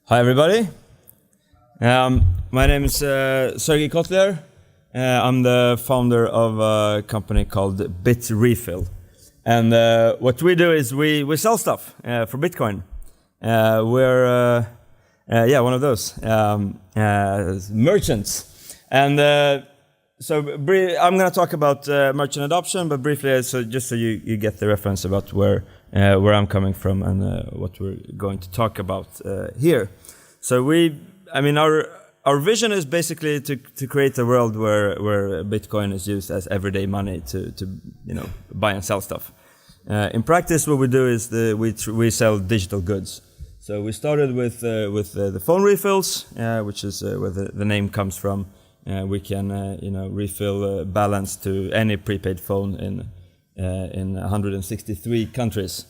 Hi everybody. My name is Sergey Kotler. I'm the founder of a company called BitRefill. And what we do is we sell stuff for Bitcoin. We're one of those merchants. And so I'm going to talk about merchant adoption, but briefly, so just so you get the reference about where I'm coming from and what we're going to talk about here. So our vision is basically to create a world where Bitcoin is used as everyday money to buy and sell stuff. In practice, what we do is we sell digital goods. So we started with the phone refills, which is where the name comes from. We can refill balance to any prepaid phone in 163 countries.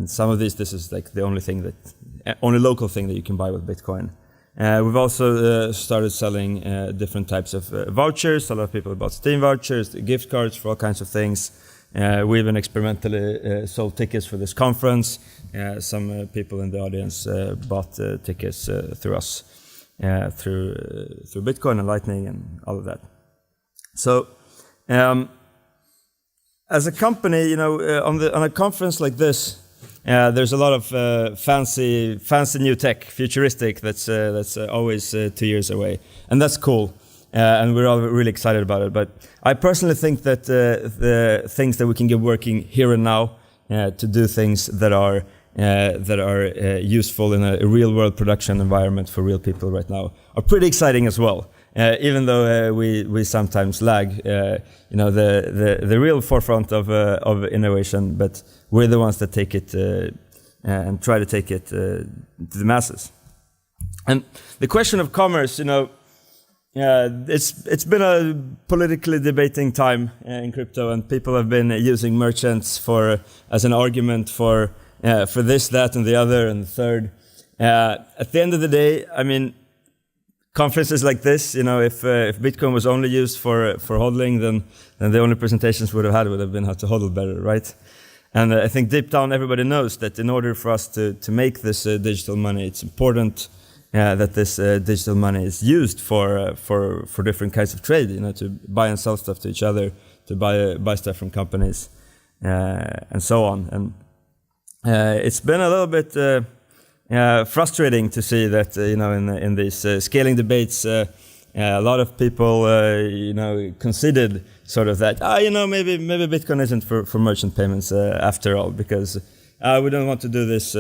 Some of this is like the only local thing that you can buy with Bitcoin. We've also started selling different types of vouchers. A lot of people bought Steam vouchers, gift cards for all kinds of things. We even experimentally sold tickets for this conference. Some people in the audience bought tickets through us, through Bitcoin and Lightning and all of that. So, as a company, on a conference like this, there's a lot of fancy new tech, futuristic. That's always 2 years away, and that's cool. And we're all really excited about it. But I personally think that the things that we can get working here and now to do things that are useful in a real world production environment for real people right now are pretty exciting as well. Even though we sometimes lag, the real forefront of innovation, but we're the ones that take it and try to take it to the masses. And the question of commerce, it's been a politically debating time in crypto, and people have been using merchants as an argument for this, that, and the other, and the third. At the end of the day, conferences like this, if Bitcoin was only used for hodling, then the only presentations would have been how to hodl better, right? And I think deep down everybody knows that in order for us to make this digital money, it's important that this digital money is used for different kinds of trade, to buy and sell stuff to each other, to buy stuff from companies, and so on. And it's been a little bit frustrating to see that in these scaling debates, a lot of people considered sort of that maybe Bitcoin isn't for merchant payments after all, because we don't want to do this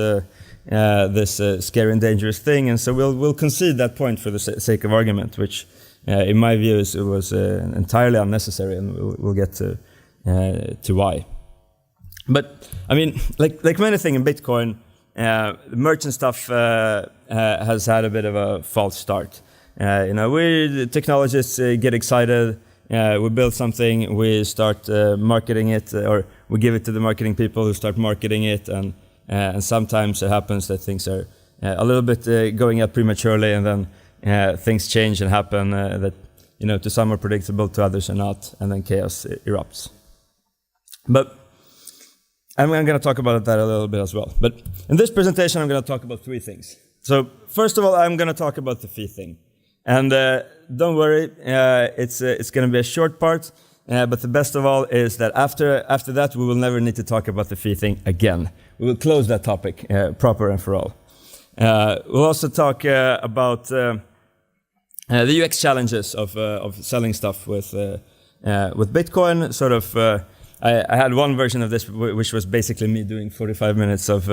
scary and dangerous thing, and so we'll concede that point for the sake of argument, which in my view was entirely unnecessary, and we'll get to why. But like many things in Bitcoin, merchant stuff has had a bit of a false start. We technologists get excited, we build something, we start marketing it, or we give it to the marketing people who start marketing it, and sometimes it happens that things are a little bit going up prematurely, and then things change and happen that to some are predictable, to others are not, and then chaos erupts. But I'm going to talk about that a little bit as well. But in this presentation, I'm going to talk about three things. So first of all, I'm going to talk about the fee thing. And don't worry, it's going to be a short part. But the best of all is that after that, we will never need to talk about the fee thing again. We will close that topic proper and for all. We'll also talk about the UX challenges of selling stuff with Bitcoin. Sort of. I had one version of this, which was basically me doing 45 minutes of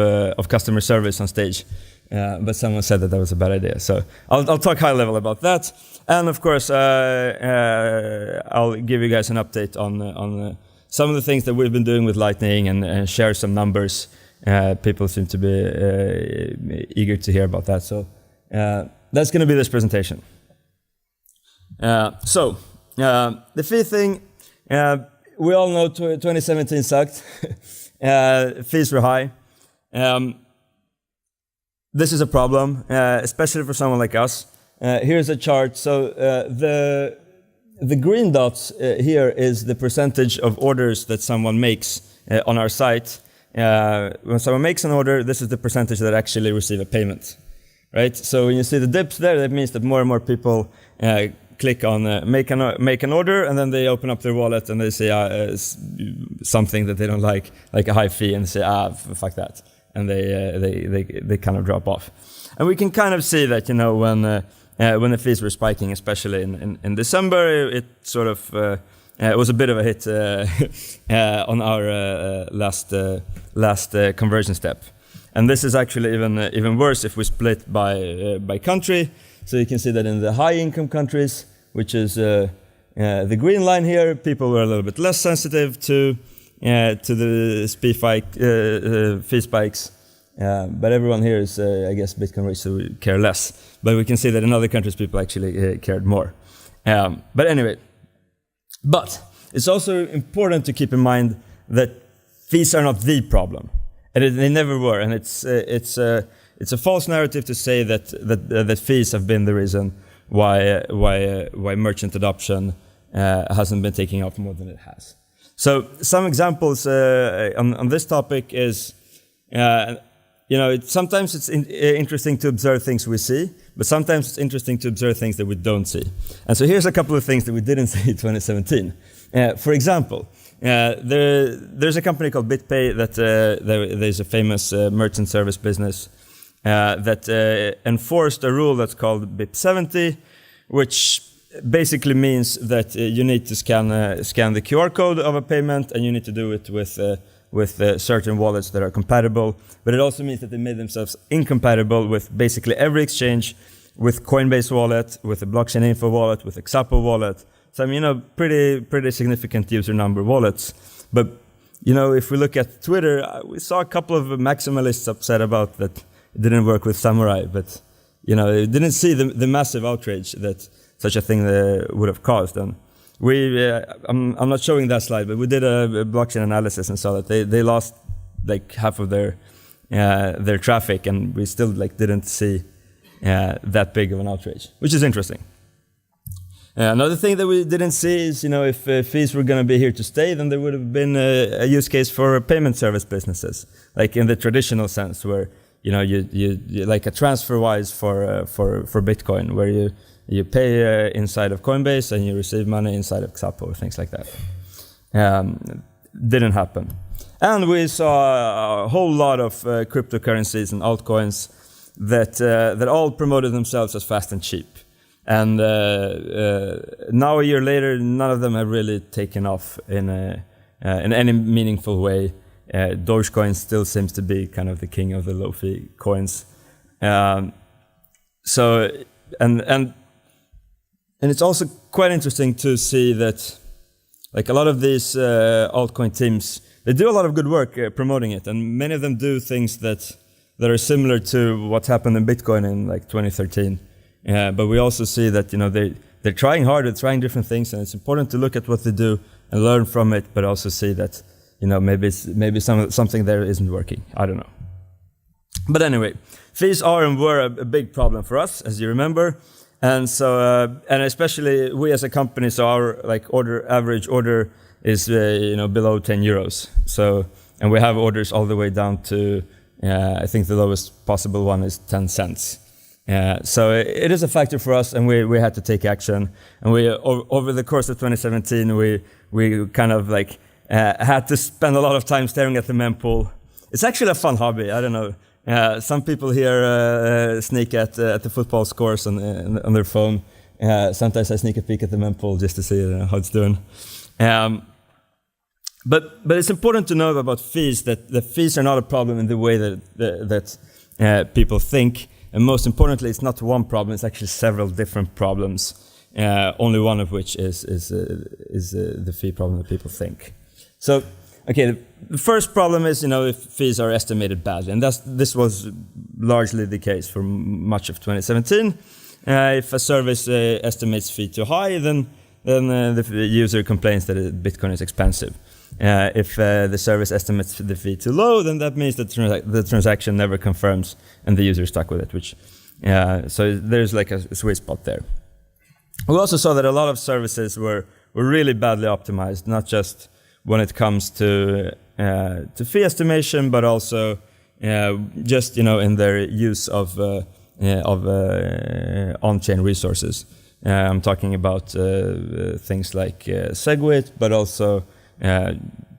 customer service on stage, but someone said that was a bad idea. So I'll talk high level about that, and of course I'll give you guys an update on some of the things that we've been doing with Lightning and share some numbers. People seem to be eager to hear about that, so that's going to be this presentation. So the fee thing. We all know 2017 sucked. Fees were high. This is a problem, especially for someone like us. Here's a chart. So the green dots here is the percentage of orders that someone makes on our site. When someone makes an order, this is the percentage that actually receive a payment. right? So when you see the dips there, that means that more and more people click on make an order, and then they open up their wallet and they say something that they don't like a high fee, and they say fuck that, and they kind of drop off. And we can kind of see that, you know, when the fees were spiking, especially in December, it sort of it was a bit of a hit on our last conversion step. And this is actually even worse if we split by country. So you can see that in the high-income countries, which is the green line here, people were a little bit less sensitive to the fee spikes. But everyone here is, I guess, Bitcoin rich, so we care less. But we can see that in other countries, people actually cared more. But anyway, but it's also important to keep in mind that fees are not the problem, and they never were. And it's a false narrative to say that fees have been the reason why merchant adoption hasn't been taking off more than it has. So some examples on this topic is, you know, sometimes it's interesting to observe things we see, but sometimes it's interesting to observe things that we don't see. And so here's a couple of things that we didn't see in 2017. For example, there's a company called BitPay that there's a famous merchant service business that enforced a rule that's called BIP 70, which basically means that you need to scan the QR code of a payment, and you need to do it with certain wallets that are compatible. But it also means that they made themselves incompatible with basically every exchange, with Coinbase wallet, with the Blockchain Info wallet, with Xapo wallet. So I mean, you know, pretty significant user number wallets. But you know, if we look at Twitter, we saw a couple of maximalists upset about that it didn't work with Samurai, but you know, they didn't see the massive outrage that such a thing would have caused. And I'm not showing that slide, but we did a blockchain analysis and saw that they lost like half of their traffic, and we still like didn't see that big of an outrage, which is interesting. Another thing that we didn't see is, you know, if fees were going to be here to stay, then there would have been a use case for payment service businesses, like in the traditional sense, where you know you like a TransferWise for Bitcoin, where you pay inside of Coinbase and you receive money inside of Xapo or things like that. Didn't happen. And we saw a whole lot of cryptocurrencies and altcoins that all promoted themselves as fast and cheap. And now a year later, none of them have really taken off in any meaningful way. Dogecoin still seems to be kind of the king of the low-fee coins. So and it's also quite interesting to see that, like, a lot of these altcoin teams, they do a lot of good work promoting it, and many of them do things that are similar to what happened in Bitcoin in like 2013. But we also see that, you know, they're trying hard, they're trying different things, and it's important to look at what they do and learn from it, but also see that, you know, maybe something there isn't working. I don't know. But anyway, fees are and were a big problem for us, as you remember. And so, and especially we as a company, so our like average order is you know, below 10 euros. So, and we have orders all the way down to I think the lowest possible one is 10 cents. So it is a factor for us, and we had to take action. And we over the course of 2017, we kind of like had to spend a lot of time staring at the mempool. It's actually a fun hobby. I don't know. Some people here sneak at the football scores on their phone. Sometimes I sneak a peek at the mempool just to see how it's doing. But it's important to know about fees, that the fees are not a problem in the way that people think. And most importantly, it's not one problem; it's actually several different problems. Only one of which is the fee problem that people think. So. Okay, the first problem is, you know, if fees are estimated badly, and this was largely the case for much of 2017. If a service estimates fee too high, then the user complains that Bitcoin is expensive. If the service estimates the fee too low, then that means that the transaction never confirms, and the user is stuck with it. Which, so there's like a sweet spot there. We also saw that a lot of services were really badly optimized, not just when it comes to fee estimation, but also just, you know, in their use of on-chain resources. I'm talking about things like SegWit, but also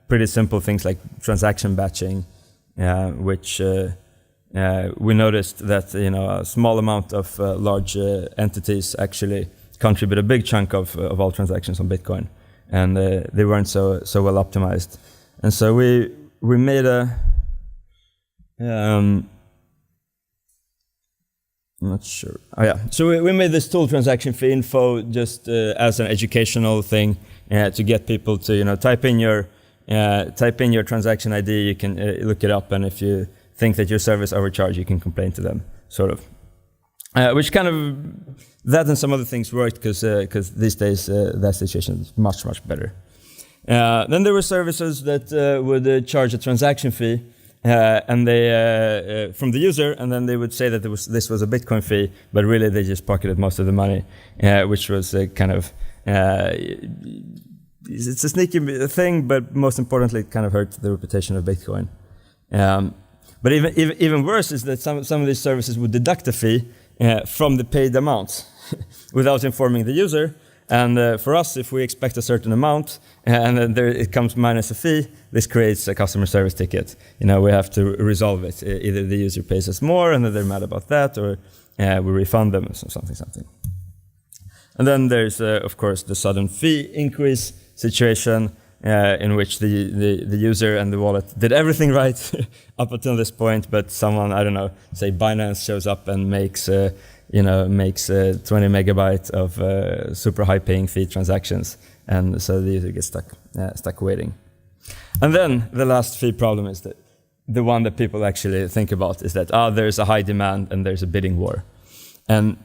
pretty simple things like transaction batching, which we noticed that a small amount of large entities actually contribute a big chunk of all transactions on Bitcoin, and they weren't so well optimized. And so we made a I'm not sure. Oh yeah, so we made this tool, transaction fee info, just as an educational thing to get people to type in your transaction ID. You can look it up, and if you think that your service overcharged, you can complain to them, sort of. Which kind of that and some other things worked because these days that situation is much better. Then there were services that would charge a transaction fee. And they from the user, and then they would say that this was a Bitcoin fee, but really they just pocketed most of the money, which was kind of it's a sneaky thing, but most importantly, it kind of hurt the reputation of Bitcoin. But even worse is that some of these services would deduct a fee from the paid amount without informing the user. And for us, if we expect a certain amount and then it comes minus a fee, this creates a customer service ticket. We have to resolve it. Either the user pays us more and then they're mad about that, or we refund them or something. And then there's, of course, the sudden fee increase situation in which the user and the wallet did everything right up until this point, but someone, I don't know, say Binance shows up and makes 20 megabytes of super high paying fee transactions, and so the user gets stuck waiting. And then the last fee problem is that the one that people actually think about is that there's a high demand and there's a bidding war, and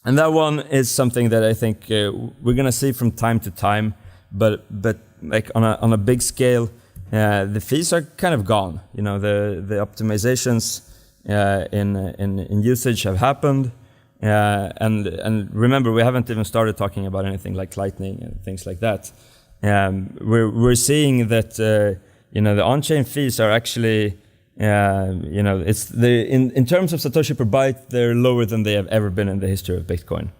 that one is something that I think we're gonna see from time to time, but like on a big scale, the fees are kind of gone. The optimizations in usage have happened, and remember, we haven't even started talking about anything like Lightning and things like that. We're seeing that the on-chain fees are actually it's in terms of Satoshi per byte, they're lower than they have ever been in the history of Bitcoin,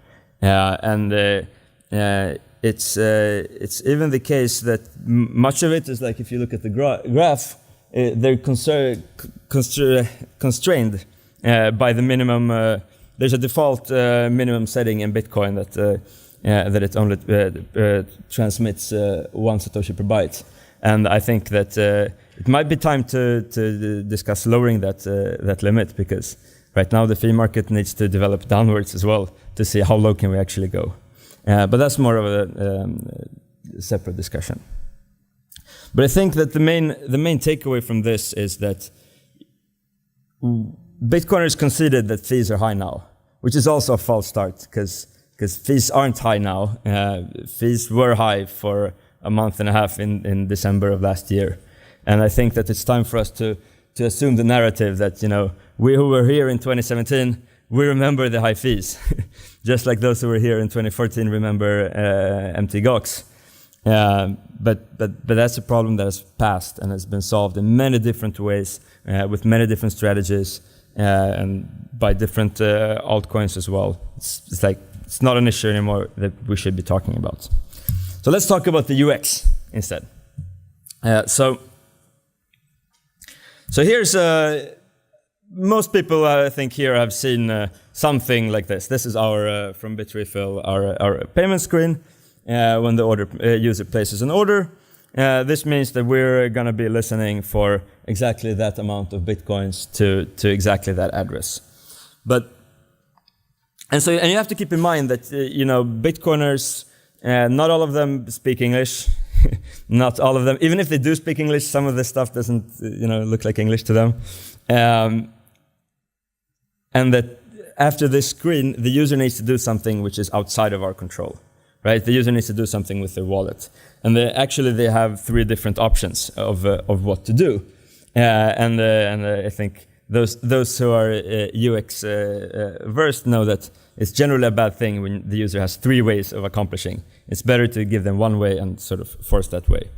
and it's even the case that much of it is like, if you look at the graph. They're constrained by the minimum. There's a default minimum setting in Bitcoin that it only transmits 1 Satoshi per byte, and I think that it might be time to discuss lowering that limit, because right now the fee market needs to develop downwards as well to see how low can we actually go. But that's more of a separate discussion. But I think that the main takeaway from this is that Bitcoiners conceded that fees are high now, which is also a false start, because fees aren't high now. Fees were high for a month and a half in December of last year, and I think that it's time for us to assume the narrative that we who were here in 2017, we remember the high fees, just like those who were here in 2014 remember empty GOX. But that's a problem that has passed and has been solved in many different ways, with many different strategies, and by different altcoins as well. It's not an issue anymore that we should be talking about. So let's talk about the UX instead. So here's most people I think here have seen something like this. This is our from Bitrefill, our payment screen. When the user places an order, this means that we're going to be listening for exactly that amount of Bitcoins to exactly that address. And you have to keep in mind that Bitcoiners, not all of them speak English. Not all of them, even if they do speak English, some of this stuff doesn't look like English to them. And that after this screen, the user needs to do something which is outside of our control. Right? The user needs to do something with their wallet, and they have 3 different options of what to do, and I think those who are UX versed know that it's generally a bad thing when the user has 3 ways of accomplishing. It's better to give them one way and sort of force that way.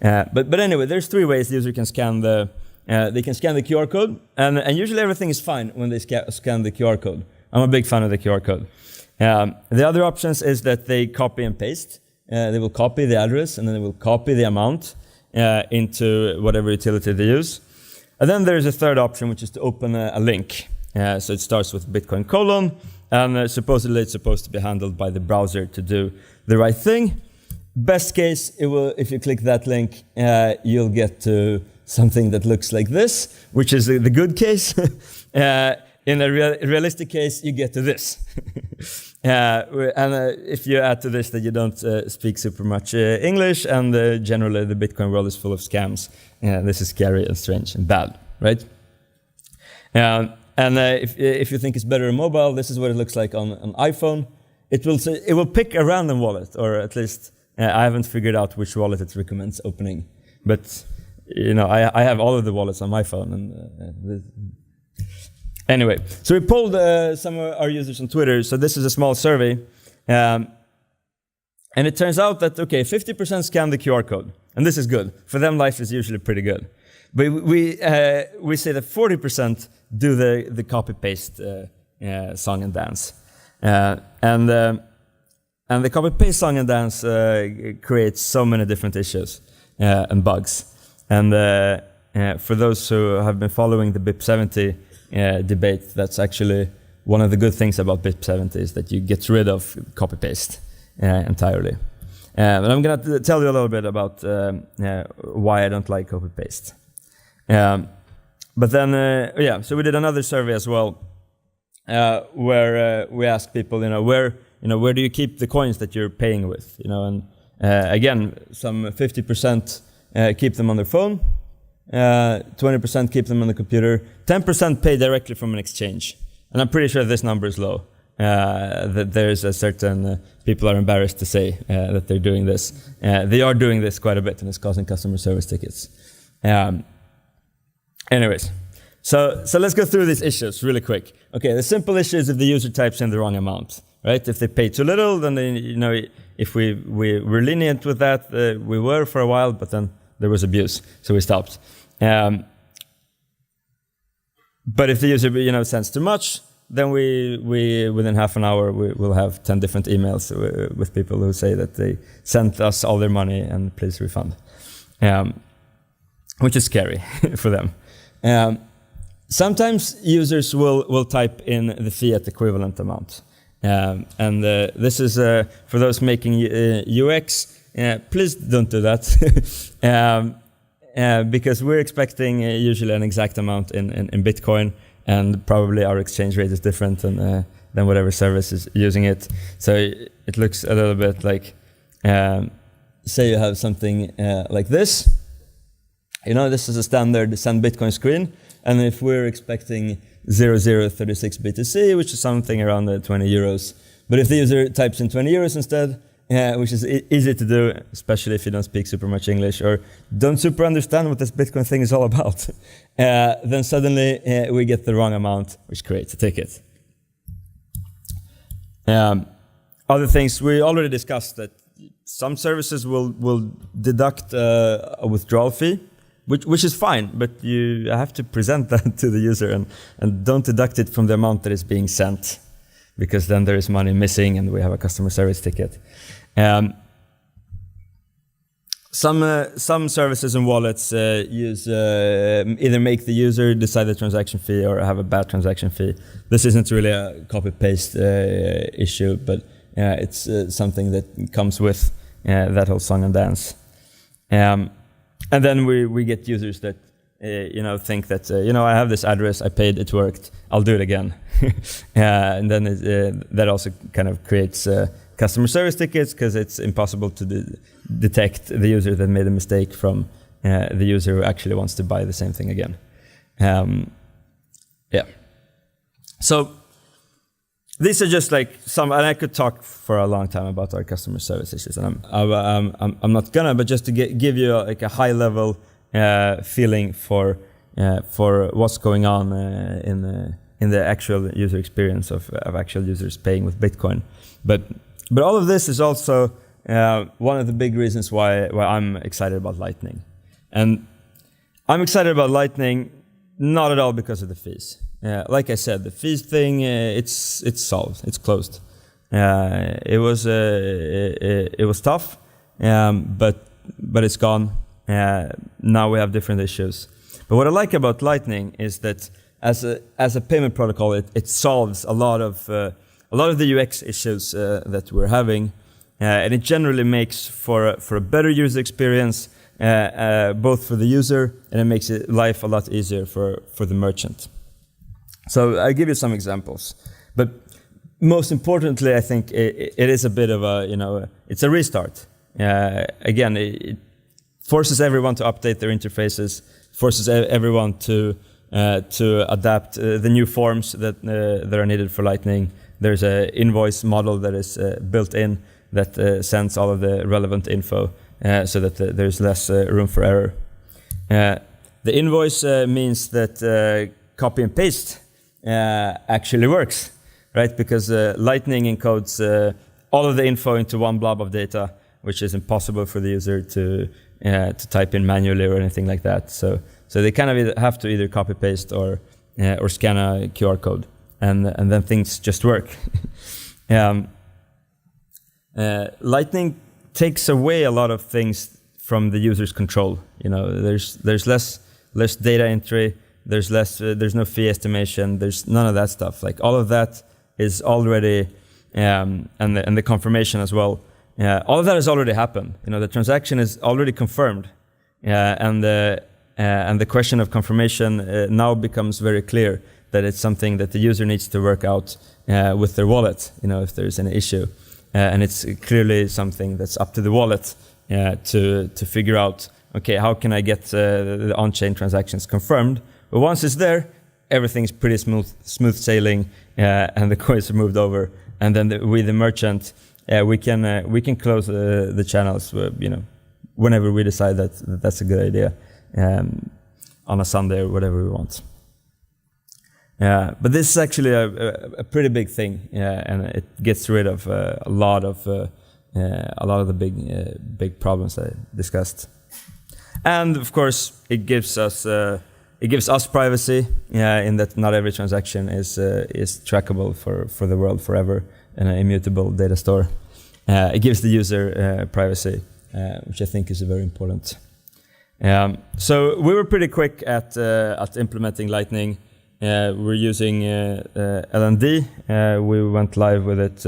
But anyway, there's 3 ways the user can scan the they can scan the QR code, and usually everything is fine when they scan the QR code. I'm a big fan of the QR code. The other options is that they copy and paste. They will copy the address, and then they will copy the amount into whatever utility they use. And then there's a third option, which is to open a link. So it starts with Bitcoin colon, and supposedly it's supposed to be handled by the browser to do the right thing. Best case, it will, if you click that link, you'll get to something that looks like this, which is the good case. In a realistic case, you get to this. And if you add to this that you don't speak super much English, and generally the Bitcoin world is full of scams, this is scary and strange and bad, right? And if you think it's better on mobile, this is what it looks like on an iPhone. It will pick a random wallet, or at least I haven't figured out which wallet it recommends opening. But you know, I have all of the wallets on my phone. And anyway, so we polled some of our users on Twitter. So this is a small survey, and it turns out that 50% scan the QR code, and this is good. For them, life is usually pretty good. But we say that 40% do the copy paste song and dance, and the copy paste song and dance creates so many different issues and bugs. And for those who have been following the BIP70 debate, that's actually one of the good things about BIP70 is that you get rid of copy paste entirely. And I'm going to tell you a little bit about why I don't like copy paste. But then, so we did another survey as well, where we asked people, where do you keep the coins that you're paying with? And again, some 50% keep them on their phone, 20% keep them on the computer, 10% pay directly from an exchange. And I'm pretty sure this number is low. That there's a certain people are embarrassed to say that they're doing this. They are doing this quite a bit, and it's causing customer service tickets. Anyways, so let's go through these issues really quick. Okay, the simple issue is if the user types in the wrong amount, right? If they pay too little, then they, if we're lenient with that, we were for a while, but then there was abuse, so we stopped. But if the user sends too much, then we within half an hour we'll have 10 different emails with people who say that they sent us all their money and please refund, which is scary for them. Sometimes users will type in the fiat equivalent amount, and this is for those making UX. Please don't do that, because we're expecting usually an exact amount in Bitcoin. And probably our exchange rate is different than whatever service is using it. So it looks a little bit like, say you have something like this. This is a standard send Bitcoin screen. And if we're expecting 0036 BTC, which is something around 20 euros. But if the user types in 20 euros instead, which is easy to do, especially if you don't speak super much English or don't super understand what this Bitcoin thing is all about, then suddenly we get the wrong amount, which creates a ticket. Other things, we already discussed that some services will deduct a withdrawal fee, which is fine, but you have to present that to the user and don't deduct it from the amount that is being sent, because then there is money missing and we have a customer service ticket. Some services and wallets use either make the user decide the transaction fee or have a bad transaction fee. This isn't really a copy-paste issue, but it's something that comes with that whole song and dance. And then we get users that think that I have this address, I paid, it worked, I'll do it again. And then that also kind of creates customer service tickets, because it's impossible to detect the user that made a mistake from the user who actually wants to buy the same thing again. So these are just like some, and I could talk for a long time about our customer service issues, and I'm not gonna, but just to give you like a high level feeling for what's going on in the actual user experience of actual users paying with Bitcoin. But all of this is also one of the big reasons why I'm excited about Lightning. And I'm excited about Lightning, not at all because of the fees. Like I said, the fees thing, it's solved, it's closed. It was tough, but it's gone. Now we have different issues. But what I like about Lightning is that as a payment protocol, it solves a lot of the UX issues that we're having, and it generally makes for a better user experience, both for the user, and it makes life a lot easier for the merchant. So I'll give you some examples, but most importantly, I think it is a bit of it's a restart. Again, it forces everyone to update their interfaces, forces everyone to adapt the new forms that are needed for Lightning. There's an invoice model that is built in that sends all of the relevant info so that there's less room for error. The invoice means that copy and paste actually works, right? Because Lightning encodes all of the info into one blob of data, which is impossible for the user to type in manually or anything like that. So they kind of have to either copy paste or scan a QR code, and then things just work. Lightning takes away a lot of things from the user's control. There's less data entry. There's no fee estimation. There's none of that stuff. Like all of that is already, and the confirmation as well. All of that has already happened. The transaction is already confirmed, and the question of confirmation now becomes very clear that it's something that the user needs to work out with their wallet. If there's an issue, and it's clearly something that's up to the wallet to figure out. Okay, how can I get the on-chain transactions confirmed? But once it's there, everything's pretty smooth sailing, and the coins are moved over, and then we, the merchant, we can close the channels, whenever we decide that that's a good idea, on a Sunday or whatever we want. But this is actually a pretty big thing, and it gets rid of a lot of the big problems I discussed. And of course, it gives us privacy, in that not every transaction is trackable for the world forever in an immutable data store. It gives the user privacy, which I think is very important. So we were pretty quick at implementing Lightning. We're using LND. We went live with it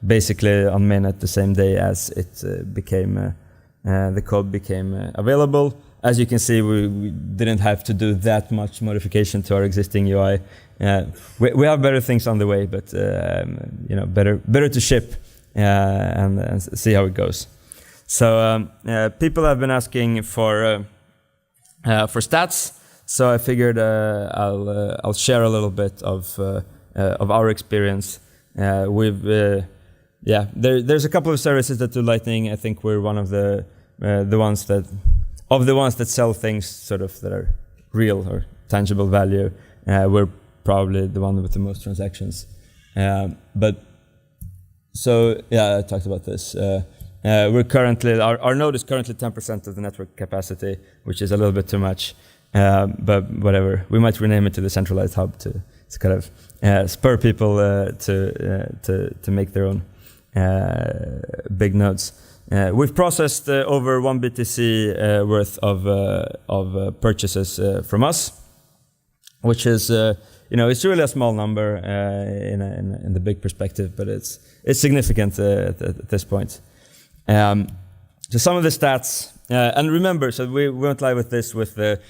basically on mainnet the same day as it became the code became available. As you can see, we didn't have to do that much modification to our existing UI. We have better things on the way, but better to ship and see how it goes. So people have been asking for stats. So I figured I'll share a little bit of our experience. There's a couple of services that do Lightning. I think we're one of the ones that sell things sort of that are real or tangible value. We're probably the one with the most transactions. I talked about this. We're currently our node is currently 10% of the network capacity, which is a little bit too much. But whatever, we might rename it to the centralized hub to kind of spur people to make their own big nodes. We've processed over 1 BTC worth of purchases from us, which is it's really a small number in the big perspective, but it's significant at this point. So some of the stats, and remember, so we went live with this with the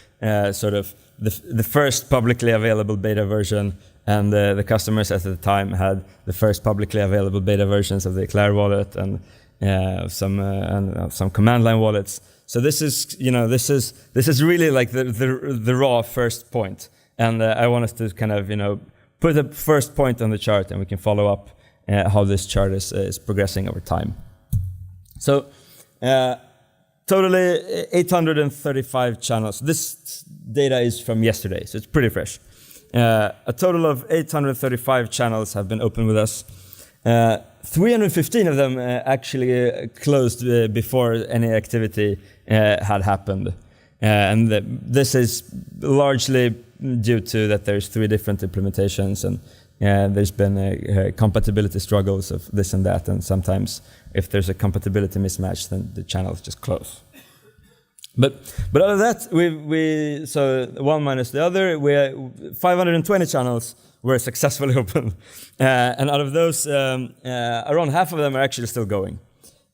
sort of the first publicly available beta version, and the customers at the time had the first publicly available beta versions of the Eclair wallet and some command line wallets. So this is really like the raw first point, and I want us to kind of put a first point on the chart, and we can follow up how this chart is progressing over time. So totally 835 channels. This data is from yesterday, so it's pretty fresh. A total of 835 channels have been opened with us. 315 of them actually closed before any activity had happened. This is largely due to that there's 3 different implementations, and there's been compatibility struggles of this and that, and sometimes if there's a compatibility mismatch, then the channels just close. But out of that, so one minus the other, 520 channels were successfully opened, and out of those, around half of them are actually still going.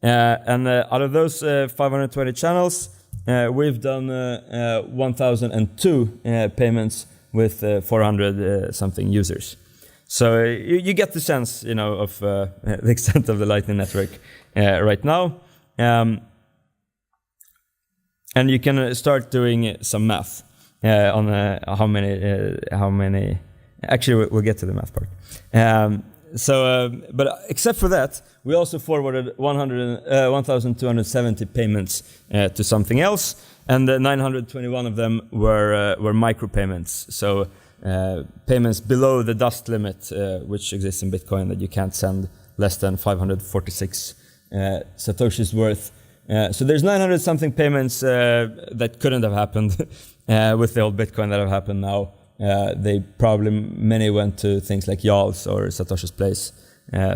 Out of those 520 channels, we've done 1,002 payments with 400 something users. So you get the sense, of the extent of the Lightning Network right now. And you can start doing some math on how many. Actually, we'll get to the math part. But except for that, we also forwarded 1,270 payments to something else, and 921 of them were micropayments. So payments below the dust limit, which exists in Bitcoin, that you can't send less than 546 satoshis worth. So there's 900 something payments that couldn't have happened with the old Bitcoin that have happened now. Many went to things like Yal's or Satoshi's Place,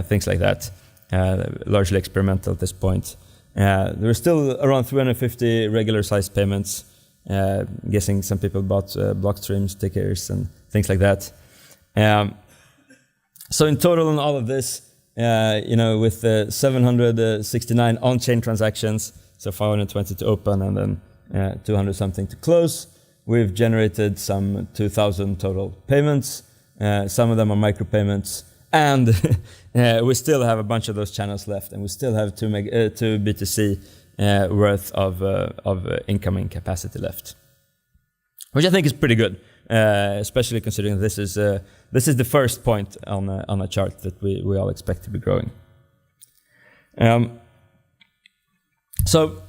things like that, largely experimental at this point. There were still around 350 regular sized payments. Guessing some people bought Blockstream stickers and things like that. So in total on all of this, with 769 on-chain transactions, so 520 to open and then 200 something to close, we've generated some 2,000 total payments. Some of them are micropayments, and we still have a bunch of those channels left, and we still have 2 BTC worth of incoming capacity left, which I think is pretty good, especially considering this is the first point on a chart that we all expect to be growing. So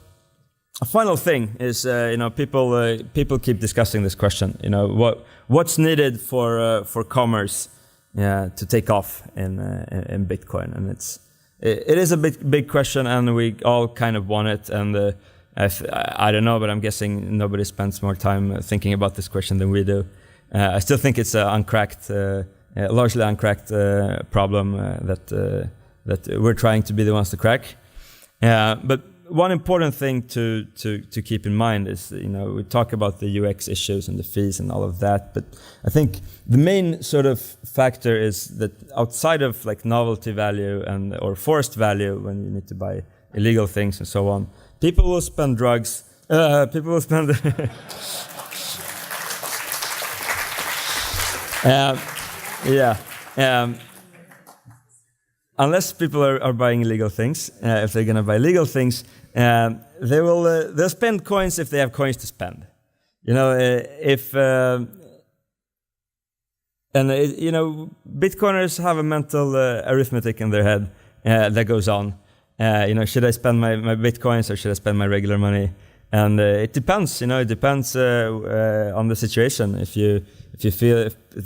a final thing is, people keep discussing this question. What's needed for commerce to take off in Bitcoin, and it is a big question, and we all kind of want it. And I don't know, but I'm guessing nobody spends more time thinking about this question than we do. I still think it's a largely uncracked problem that we're trying to be the ones to crack. But one important thing to keep in mind is, we talk about the UX issues and the fees and all of that, but I think the main sort of factor is that outside of like novelty value or forced value, when you need to buy illegal things and so on, people will spend drugs. People will spend. Unless people are buying illegal things, if they're going to buy legal things, they'll spend coins if they have coins to spend. Bitcoiners have a mental arithmetic in their head that goes on. Should I spend my Bitcoins or should I spend my regular money? And it depends. It depends on the situation. If the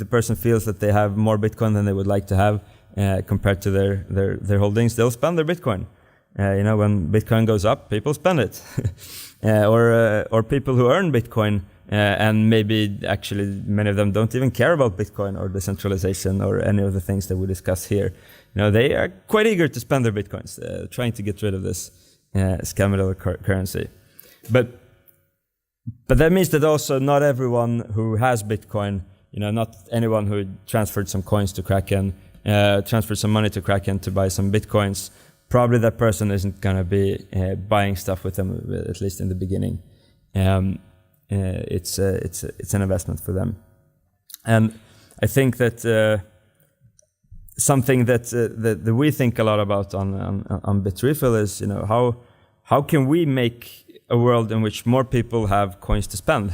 person feels that they have more Bitcoin than they would like to have compared to their holdings, they'll spend their Bitcoin. When Bitcoin goes up, people spend it. or people who earn Bitcoin and maybe actually many of them don't even care about Bitcoin or decentralization or any of the things that we discuss here. They are quite eager to spend their Bitcoins, trying to get rid of this scammy currency. But that means that also not everyone who has Bitcoin, not anyone who transferred some coins to Kraken, transferred some money to Kraken to buy some Bitcoins, probably that person isn't going to be buying stuff with them, at least in the beginning. It's an investment for them. And I think that something that we think a lot about on Bitrefill is, how can we make a world in which more people have coins to spend?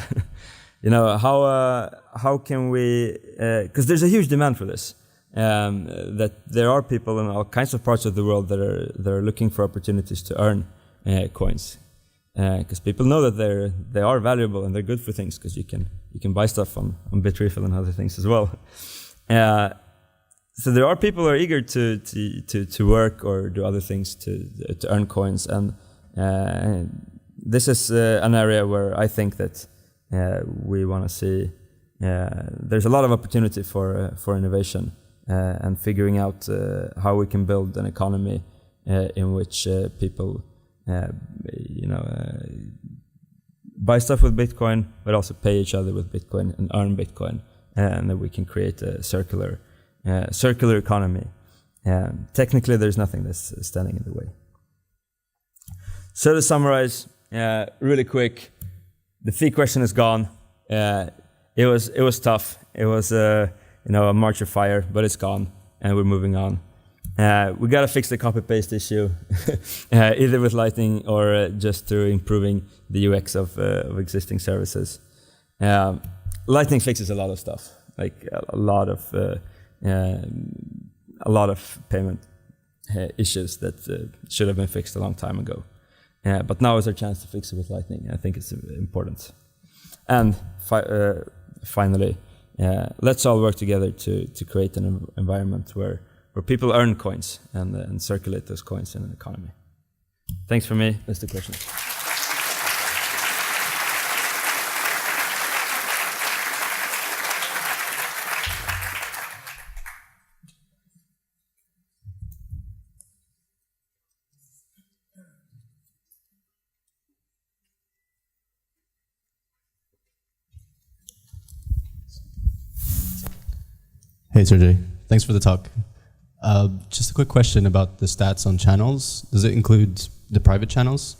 How can we? Because there's a huge demand for this. That there are people in all kinds of parts of the world that are looking for opportunities to earn coins. Because people know that they are valuable and they're good for things. Because you can buy stuff on Bitrefill and other things as well. So there are people who are eager to work or do other things to earn coins, and this is an area where I think that we want to see there's a lot of opportunity for innovation and figuring out how we can build an economy in which people buy stuff with Bitcoin, but also pay each other with Bitcoin and earn Bitcoin, and that we can create a circular economy. Technically, there's nothing that's standing in the way. So to summarize, really quick, the fee question is gone. It was tough. It was a march of fire, but it's gone, and we're moving on. We gotta fix the copy-paste issue, either with Lightning or just through improving the UX of existing services. Lightning fixes a lot of stuff, like a lot of payment issues that should have been fixed a long time ago. But now is our chance to fix it with Lightning. I think it's important. And finally, let's all work together to create an environment where people earn coins and circulate those coins in an economy. Thanks for me. Let's do questions. Hey, Sergey. Thanks for the talk. Just a quick question about the stats on channels. Does it include the private channels?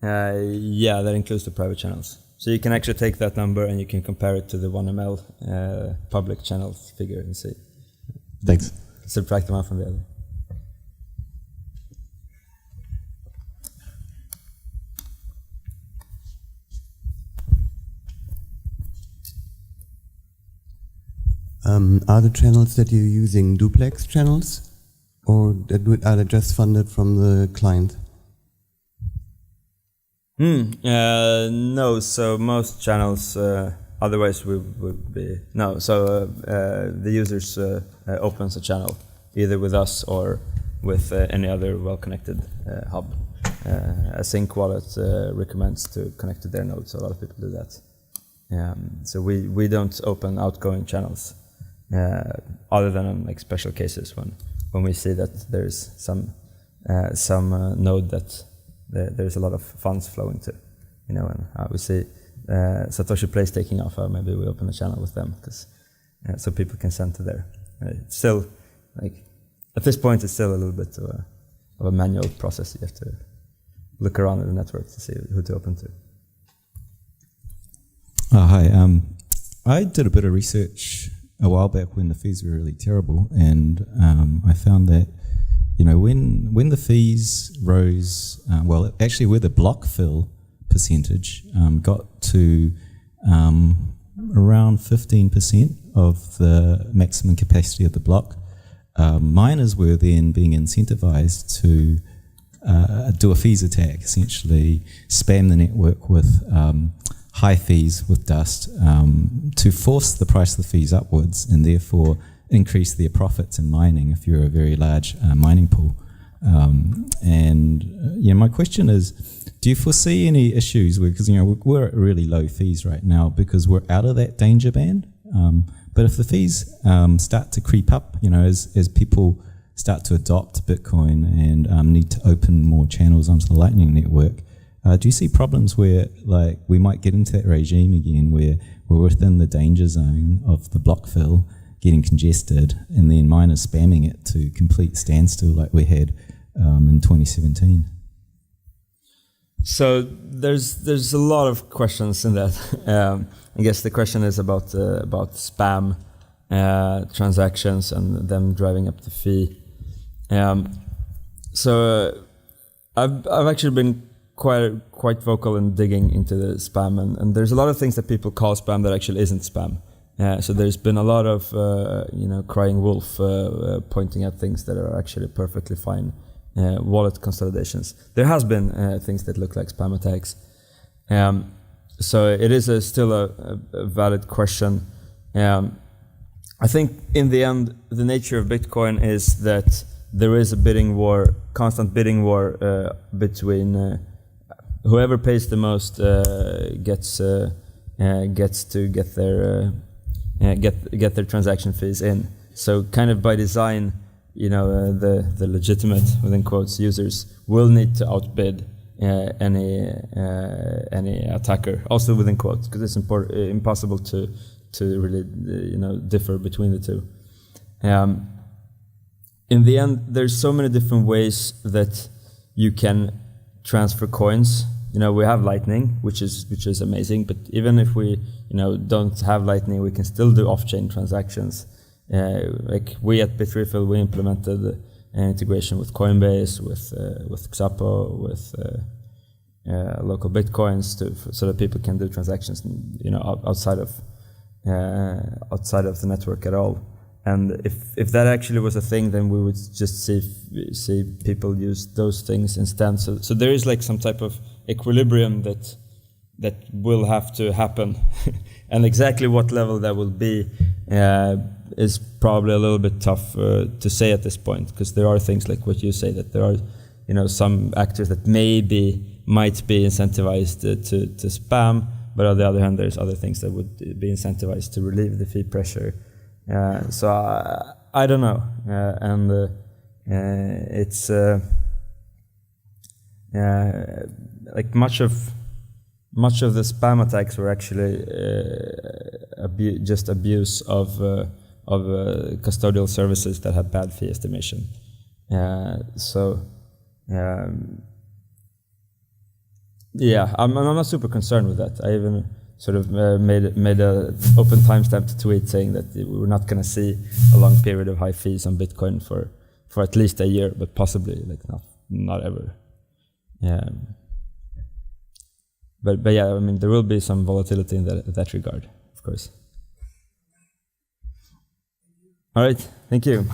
Yeah, that includes the private channels. So you can actually take that number and you can compare it to the 1ml public channel figure and see. Thanks. Subtract the one from the other. Are the channels that you're using duplex channels, or are they just funded from the client? No, so most channels, otherwise we would be, no, so the users opens a channel, either with us or with any other well-connected hub. A sync wallet recommends to connect to their node, so a lot of people do that. So we don't open outgoing channels. Other than on like special cases when we see that there's some node that there's a lot of funds flowing to, and we see Satoshi Place taking off, maybe we open a channel with them because so people can send to there. It's still like at this point it's still a little bit of a manual process. You have to look around in the network to see who to open to. Hi, I did a bit of research a while back when the fees were really terrible, and I found that when the fees rose, actually where the block fill percentage got to around 15% of the maximum capacity of the block, miners were then being incentivized to do a fees attack, essentially spam the network with high fees with dust to force the price of the fees upwards and therefore increase their profits in mining if you're a very large mining pool. My question is, do you foresee any issues because we're at really low fees right now because we're out of that danger band? But if the fees start to creep up, as people start to adopt Bitcoin and need to open more channels onto the Lightning Network, do you see problems where we might get into that regime again where we're within the danger zone of the block fill getting congested and then miners spamming it to complete standstill like we had in 2017? So there's a lot of questions in that. I guess the question is about spam transactions and them driving up the fee. So I've actually been quite vocal in digging into the spam, and there's a lot of things that people call spam that actually isn't spam. So there's been a lot of crying wolf pointing at things that are actually perfectly fine wallet consolidations. There has been things that look like spam attacks. So it is still a valid question. I think in the end, the nature of Bitcoin is that there is a constant bidding war between whoever pays the most gets to get their transaction fees in. So kind of by design, the legitimate, within quotes, users will need to outbid any attacker, also within quotes, because it's impossible to really differ between the two. In the end, there's so many different ways that you can transfer coins. We have Lightning, which is amazing, but even if we don't have Lightning, we can still do off-chain transactions. Like we at Bitrefill, we implemented an integration with Coinbase, with Xapo, with local bitcoins, so that people can do transactions, outside of the network at all. And if that actually was a thing, then we would just see people use those things instead. So there is like some type of equilibrium that will have to happen, and exactly what level that will be is probably a little bit tough to say at this point, because there are things like what you say, that there are some actors that might be incentivized to spam, but on the other hand, there's other things that would be incentivized to relieve the fee pressure. So I don't know, and it's like much of the spam attacks were actually just abuse of custodial services that have bad fee estimation. I'm not super concerned with that. I even sort of made a open timestamp tweet saying that we were not going to see a long period of high fees on Bitcoin for at least a year, but possibly like not ever. But yeah, I mean, there will be some volatility in that regard, of course. All right, thank you.